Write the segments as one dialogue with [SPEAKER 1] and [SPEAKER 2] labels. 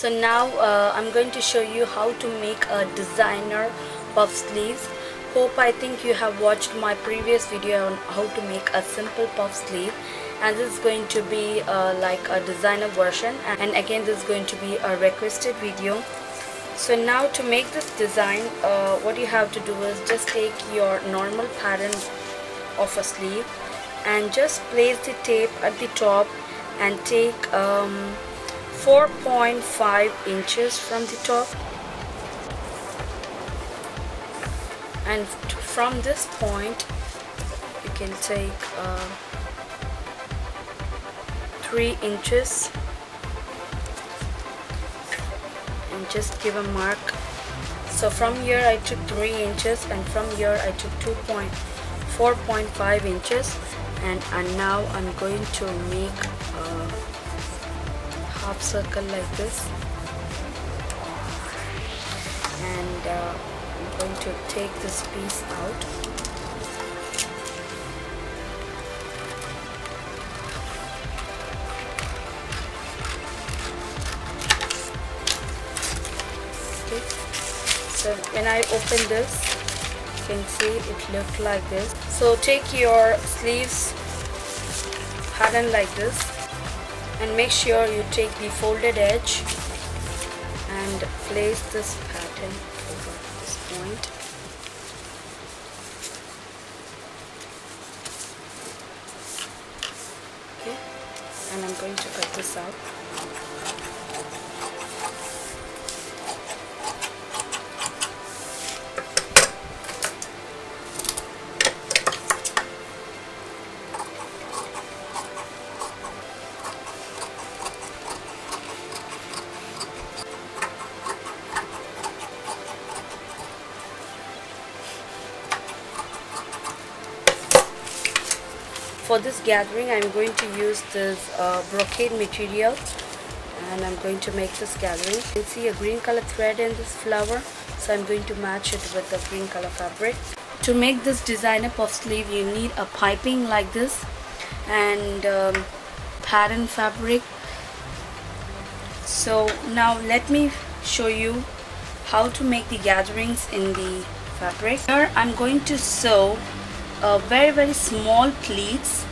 [SPEAKER 1] So now I'm going to show you how to make a designer puff sleeves. I think you have watched my previous video on how to make a simple puff sleeve, and this is going to be like a designer version, and again this is going to be a requested video. So now to make this design, what you have to do is just take your normal pattern of a sleeve and just place the tape at the top and take 4.5 inches from the top, and from this point you can take 3 inches and just give a mark. So from here I took 3 inches, and from here I took 4.5 inches, and now I'm going to make a half circle like this, and I'm going to take this piece out. Okay. So when I open this, you can see it looked like this. So take your sleeves pattern like this, and make sure you take the folded edge and place this pattern over this point. Okay, and I'm going to cut this out. For this gathering, I'm going to use this brocade material, and I'm going to make this gathering. You can see a green color thread in this flower, so I'm going to match it with the green color fabric. To make this designer puff sleeve, you need a piping like this and pattern fabric. So now let me show you how to make the gatherings in the fabric. Here I'm going to sew very small pleats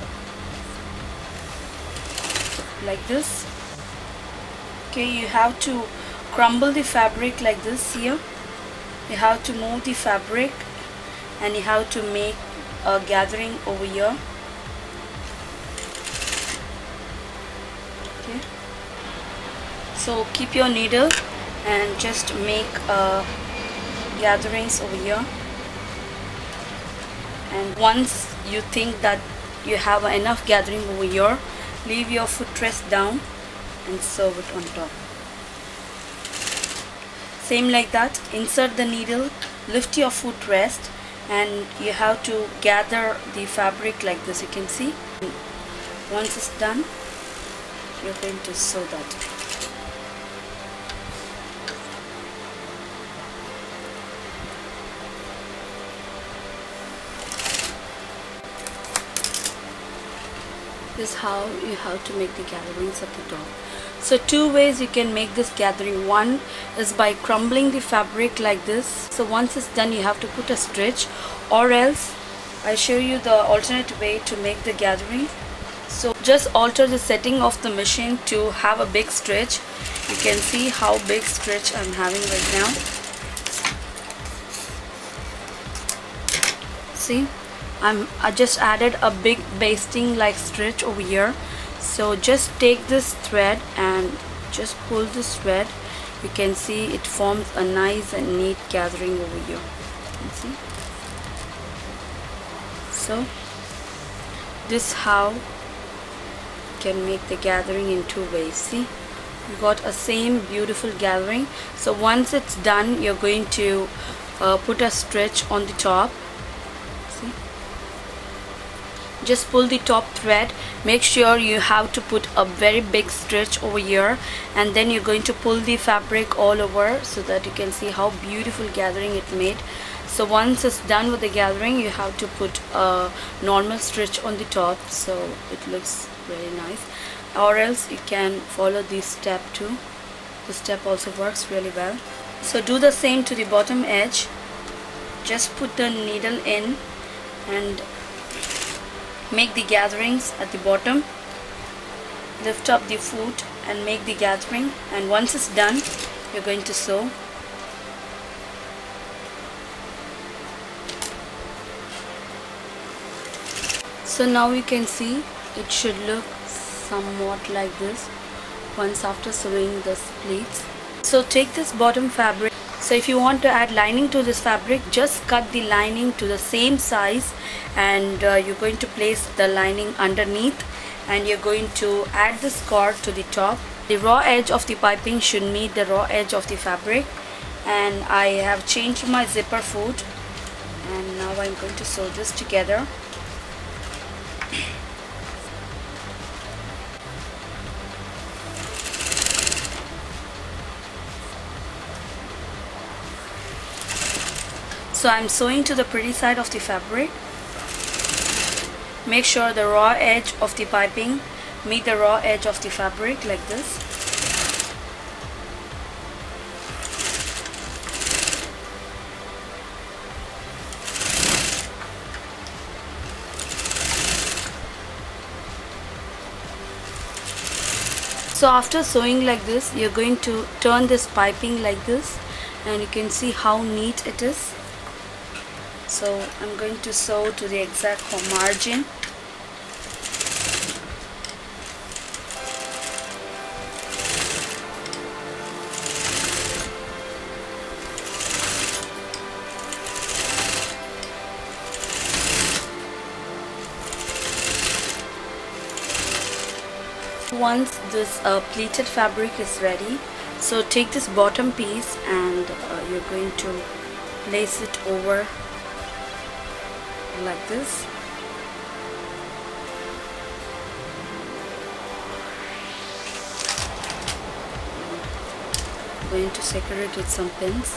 [SPEAKER 1] like this. Okay, you have to crumble the fabric like this. Here you have to move the fabric, and you have to make a gathering over here. Okay, so keep your needle and just make gatherings over here. And once you think that you have enough gathering over here, leave your footrest down and sew it on top. Same like that, insert the needle, lift your footrest, and you have to gather the fabric like this. You can see, once it's done, you're going to sew that. This is how you have to make the gatherings at the top. So 2 ways you can make this gathering. One is by crumbling the fabric like this. So once it's done, you have to put a stitch, or else I show you the alternate way to make the gathering. So just alter the setting of the machine to have a big stitch. You can see how big stitch I'm having right now. See, I just added a big basting like stitch over here. So just take this thread and just pull this thread. You can see it forms a nice and neat gathering over here. You can see. So this is how you can make the gathering in 2 ways. See, you got a same beautiful gathering. So once it's done, you're going to put a stitch on the top. See, just pull the top thread. Make sure you have to put a very big stitch over here, and then you're going to pull the fabric all over so that you can see how beautiful gathering it made. So once it's done with the gathering, you have to put a normal stitch on the top so it looks very nice, or else you can follow this step too. This step also works really well. So do the same to the bottom edge. Just put the needle in and make the gatherings at the bottom. Lift up the foot and make the gathering, and once it's done, you're going to sew. So now you can see it should look somewhat like this once after sewing the pleats. So take this bottom fabric. So if you want to add lining to this fabric, just cut the lining to the same size, and you're going to place the lining underneath, and you're going to add this cord to the top. The raw edge of the piping should meet the raw edge of the fabric, and I have changed my zipper foot, and now I'm going to sew this together. So I'm sewing to the pretty side of the fabric. Make sure the raw edge of the piping meet the raw edge of the fabric like this. So after sewing like this, you're going to turn this piping like this, and you can see how neat it is. So I'm going to sew to the exact margin. Once this pleated fabric is ready, so take this bottom piece and you're going to place it over like this. I'm going to secure it with some pins.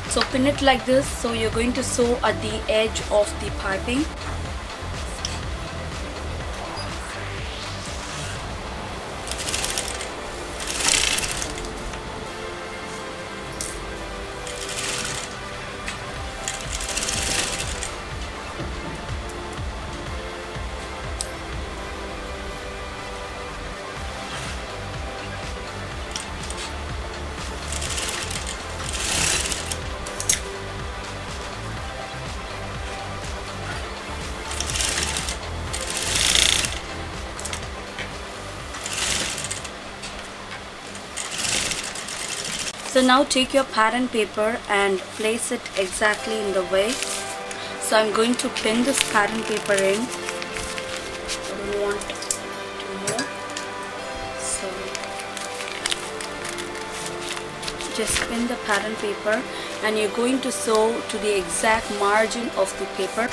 [SPEAKER 1] So pin it like this. So you're going to sew at the edge of the piping. So now take your pattern paper and place it exactly in the way. So I'm going to pin this pattern paper in. I don't want to move. So just pin the pattern paper, and you're going to sew to the exact margin of the paper.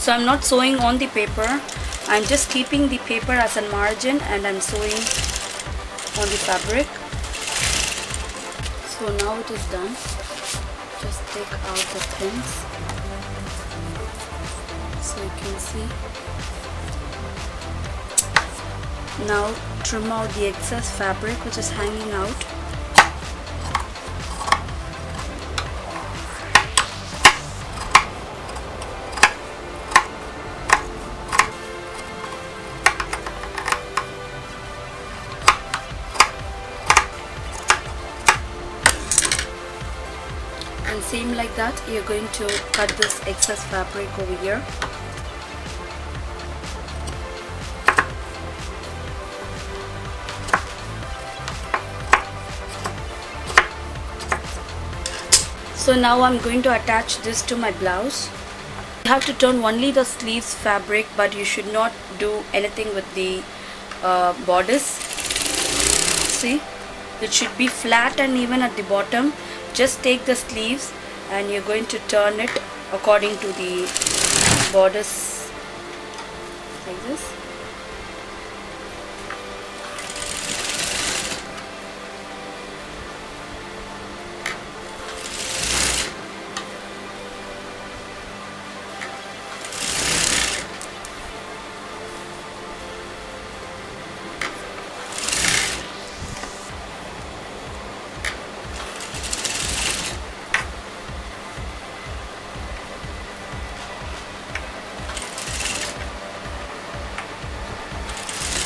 [SPEAKER 1] So I'm not sewing on the paper, I'm just keeping the paper as a margin and I'm sewing on the fabric. So now it is done. Just take out the pins so you can see. Now trim out the excess fabric which is hanging out. And same like that, you're going to cut this excess fabric over here. So now I'm going to attach this to my blouse. You have to turn only the sleeves fabric, but you should not do anything with the bodice. See, it should be flat and even at the bottom. Just take the sleeves and you're going to turn it according to the bodice, like this.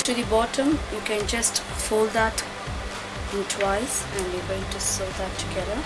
[SPEAKER 1] To the bottom, you can just fold that in twice and you're going to sew that together.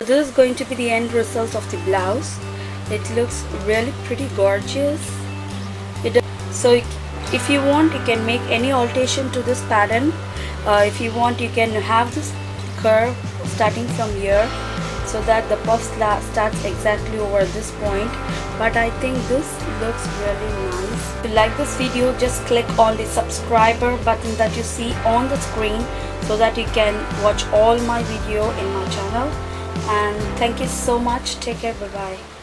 [SPEAKER 1] This is going to be the end result of the blouse. It looks really pretty gorgeous. So if you want, you can make any alteration to this pattern. If you want, you can have this curve starting from here so that the puff starts exactly over this point. But I think this looks really nice. If you like this video, just click on the subscriber button that you see on the screen so that you can watch all my video in my channel. And thank you so much. Take care. Bye bye.